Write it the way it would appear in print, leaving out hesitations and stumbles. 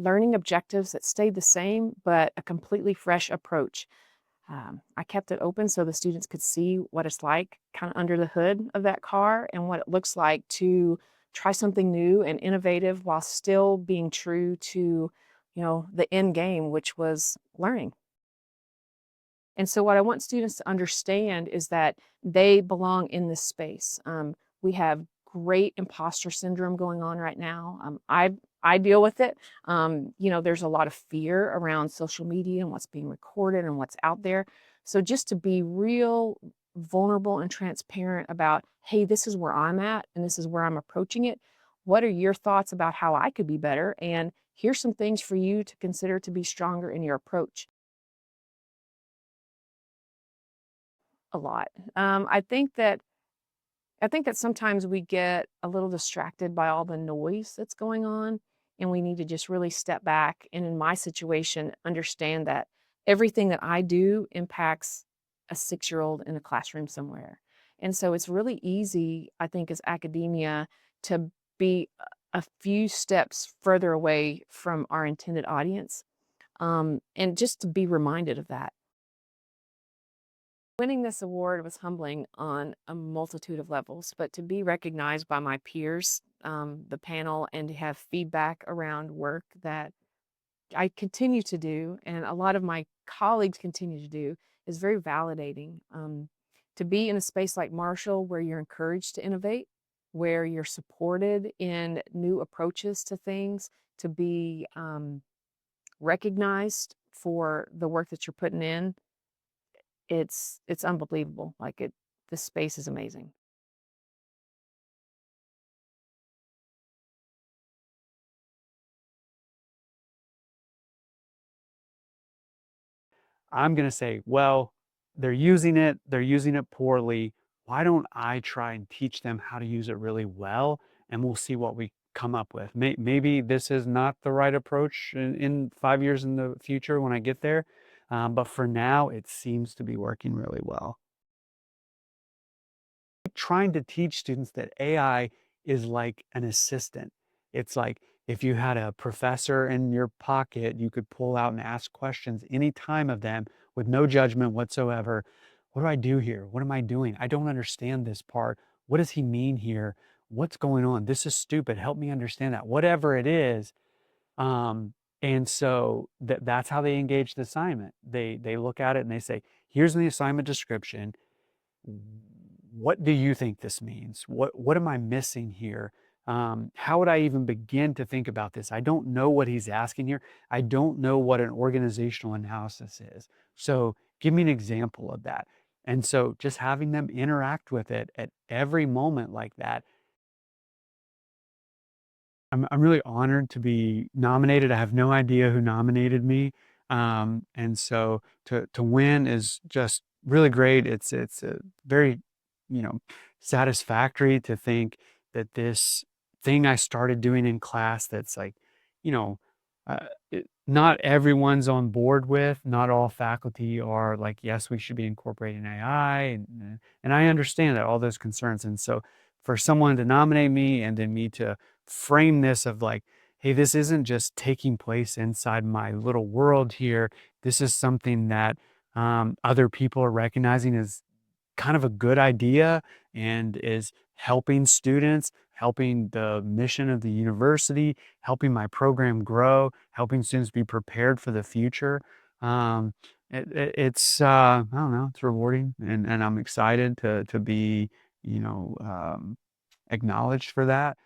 learning objectives that stayed the same, but a completely fresh approach. I kept it open so the students could see what it's like kind of under the hood of that car and what it looks like to try something new and innovative while still being true to, the end game, which was learning. And so what I want students to understand is that they belong in this space. We have great imposter syndrome going on right now. I deal with it. There's a lot of fear around social media and what's being recorded and what's out there. So just to be real vulnerable and transparent about, hey, this is where I'm at and this is where I'm approaching it. What are your thoughts about how I could be better? And here's some things for you to consider to be stronger in your approach. A lot. I think that sometimes we get a little distracted by all the noise that's going on, and we need to just really step back, and in my situation, understand that everything that I do impacts a 6-year-old in a classroom somewhere. And so it's really easy, I think, as academia to be a few steps further away from our intended audience, and just to be reminded of that. Winning this award was humbling on a multitude of levels, but to be recognized by my peers, the panel, and to have feedback around work that I continue to do and a lot of my colleagues continue to do is very validating. To be in a space like Marshall where you're encouraged to innovate, where you're supported in new approaches to things, to be recognized for the work that you're putting in, it's unbelievable. This space is amazing. I'm going to say, well, they're using it poorly. Why don't I try and teach them how to use it really well? And we'll see what we come up with. Maybe this is not the right approach in 5 years in the future when I get there. But for now, it seems to be working really well. Trying to teach students that AI is like an assistant. It's like if you had a professor in your pocket, you could pull out and ask questions any time of them with no judgment whatsoever. What do I do here? What am I doing? I don't understand this part. What does he mean here? What's going on? This is stupid. Help me understand that. Whatever it is. And so that's how they engage the assignment. They look at it and they say, here's the assignment description. What do you think this means? What am I missing here? How would I even begin to think about this? I don't know what he's asking here. I don't know what an organizational analysis is. So give me an example of that. And so just having them interact with it at every moment like that. I'm really honored to be nominated. I have no idea who nominated me. And so to win is just really great. It's a very, you know, satisfactory to think that this thing I started doing in class that's like, you know, not everyone's on board with, not all faculty are like, yes, we should be incorporating AI. And I understand that all those concerns. And so for someone to nominate me and then me to frame this of like, hey, this isn't just taking place inside my little world here. This is something that other people are recognizing as kind of a good idea and is helping students, helping the mission of the university, helping my program grow, helping students be prepared for the future. It's I don't know, it's rewarding, and I'm excited to be, you know, acknowledged for that.